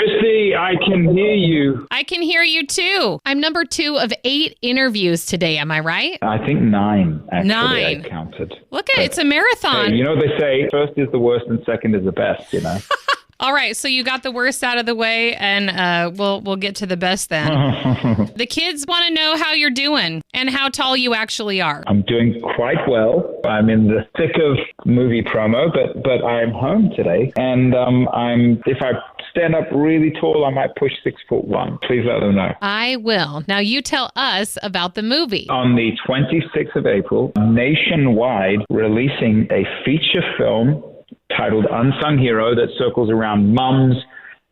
Tristi, I can hear you. I can hear you too. I'm number 2 of 8 interviews today. Am I right? I think 9, actually. 9. I counted. Look at it. It's a marathon. Hey, you know what they say, first is the worst and second is the best, you know? All right, so you got the worst out of the way, and we'll get to the best then. The kids want to know how you're doing and how tall you actually are. I'm doing quite well. I'm in the thick of movie promo, but I'm home today, and if I stand up really tall, I might push 6'1". Please let them know. I will. Now you tell us about the movie. On the 26th of April, nationwide, releasing a feature film titled Unsung Hero that circles around mums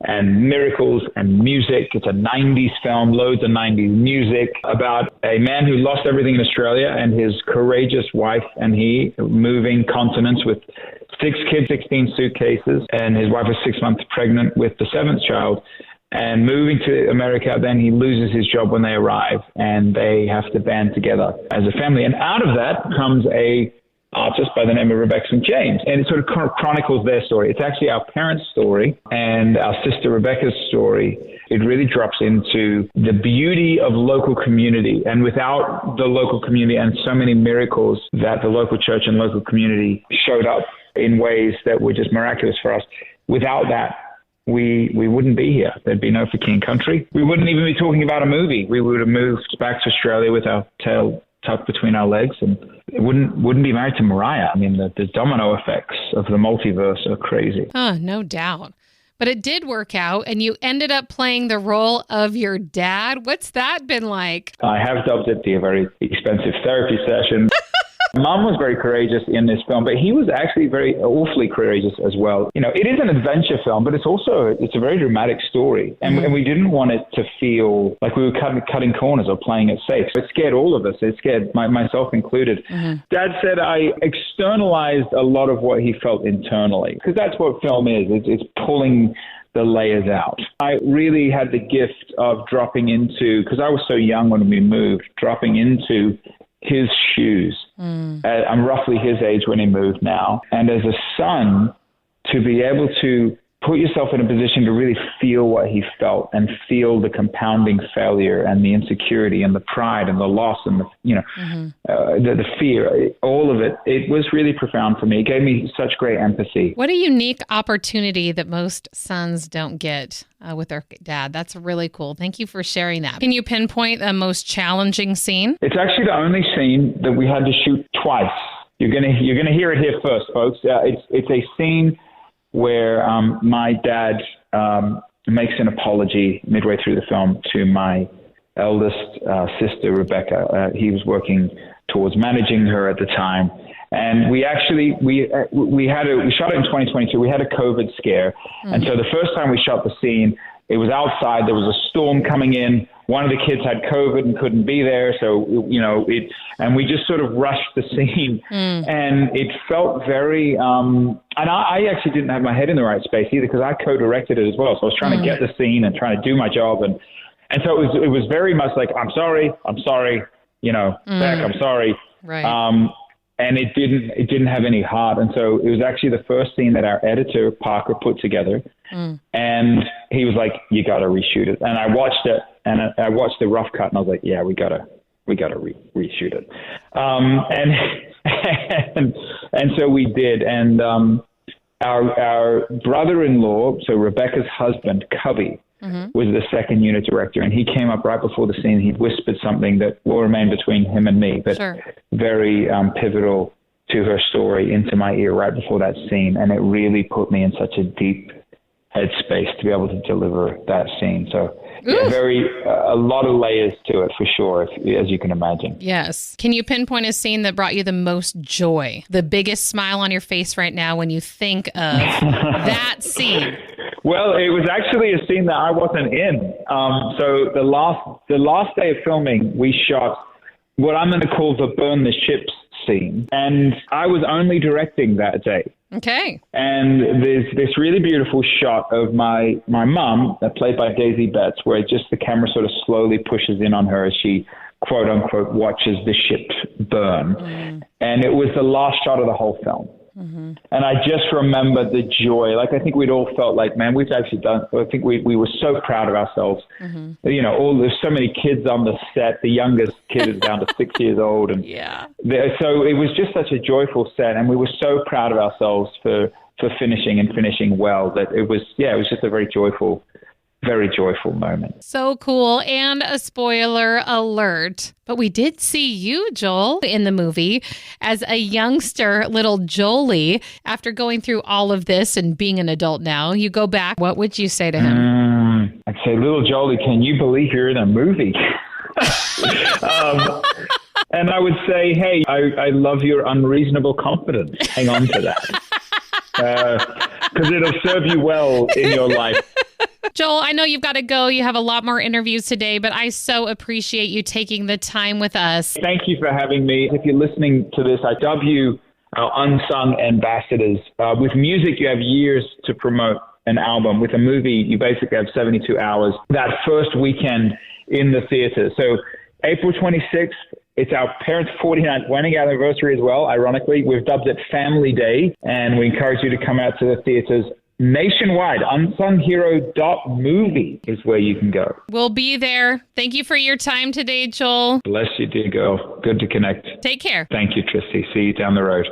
and miracles and music. It's a 90s film, loads of 90s music about a man who lost everything in Australia and his courageous wife and he moving continents with 6 kids, 16 suitcases, and his wife was 6 months pregnant with the 7th child. And moving to America, then he loses his job when they arrive and they have to band together as a family. And out of that comes a artist by the name of Rebecca St. James. And it sort of chronicles their story. It's actually our parents' story and our sister Rebecca's story. It really drops into the beauty of local community. And without the local community and so many miracles that the local church and local community showed up in ways that were just miraculous for us, without that, we wouldn't be here. There'd be no For King Country. We wouldn't even be talking about a movie. We would have moved back to Australia with our tail tucked between our legs and wouldn't be married to Mariah. I mean, the domino effects of the multiverse are crazy. Oh, no doubt. But it did work out, and you ended up playing the role of your dad. What's that been like? I have dubbed it a very expensive therapy session. Mom was very courageous in this film, but he was actually awfully courageous as well. You know, it is an adventure film, but it's a very dramatic story. And we didn't want it to feel like we were cutting corners or playing it safe. It scared all of us. It scared myself included. Dad said I externalized a lot of what he felt internally, because that's what film is. It's pulling the layers out. I really had the gift of dropping into, because I was so young when we moved, dropping into his shoes. I'm roughly his age when he moved now. And as a son, to be able to put yourself in a position to really feel what he felt and feel the compounding failure and the insecurity and the pride and the loss and the fear, all of it, it was really profound for me. It gave me such great empathy. What a unique opportunity that most sons don't get with their dad. That's really cool. Thank you for sharing that. Can you pinpoint the most challenging scene? It's actually the only scene that we had to shoot twice. You're gonna hear it here first, folks. It's a scene where my dad makes an apology midway through the film to my eldest sister, Rebecca. He was working towards managing her at the time. And we shot it in 2022. We had a COVID scare. And so the first time we shot the scene, it was outside. There was a storm coming in. One of the kids had COVID and couldn't be there. So, and we just sort of rushed the scene and it felt very, and I actually didn't have my head in the right space either because I co-directed it as well. So I was trying to get the scene and trying to do my job. And so it was very much like, I'm sorry, Beck, I'm sorry. Right. And it didn't have any heart. And so it was actually the first scene that our editor, Parker, put together. And he was like, you got to reshoot it. And I watched it and I watched the rough cut and I was like, yeah, we got to reshoot it. And so we did. And our brother-in-law, so Rebecca's husband, Cubby, was the second unit director, and he came up right before the scene. He whispered something that will remain between him and me, but very pivotal to her story into my ear right before that scene, and it really put me in such a deep headspace to be able to deliver that scene. So a lot of layers to it for sure, as you can imagine. Yes. Can you pinpoint a scene that brought you the most joy, the biggest smile on your face right now when you think of that scene? Well, it was actually a scene that I wasn't in. So the last day of filming, we shot what I'm going to call the burn the ships scene. And I was only directing that day. Okay. And there's this really beautiful shot of my mum, played by Daisy Betts, where just the camera sort of slowly pushes in on her as she, quote unquote, watches the ship burn. And it was the last shot of the whole film. And I just remember the joy. Like, I think we'd all felt like, man, we've actually done, I think we were so proud of ourselves. You know, there's so many kids on the set. The youngest kid is down to 6 years old. And so it was just such a joyful set. And we were so proud of ourselves for finishing well, that it was just a very joyful moment. So cool. And a spoiler alert, but we did see you, Joel, in the movie as a youngster, little Jolie. After going through all of this and being an adult now, you go back. What would you say to him? I'd say, little Jolie, can you believe you're in a movie? And I would say, hey, I love your unreasonable confidence. Hang on to that. Because it'll serve you well in your life. Joel, I know you've got to go. You have a lot more interviews today, but I so appreciate you taking the time with us. Thank you for having me. If you're listening to this, I dub you our unsung ambassadors. With music, you have years to promote an album. With a movie, you basically have 72 hours. That first weekend in the theater. So April 26th, it's our parents' 49th wedding anniversary as well. Ironically, we've dubbed it Family Day, and we encourage you to come out to the theaters nationwide. Unsunghero.movie is where you can go. We'll be there. Thank you for your time today, Joel. Bless you, dear girl. Good to connect. Take care. Thank you, Tristi. See you down the road.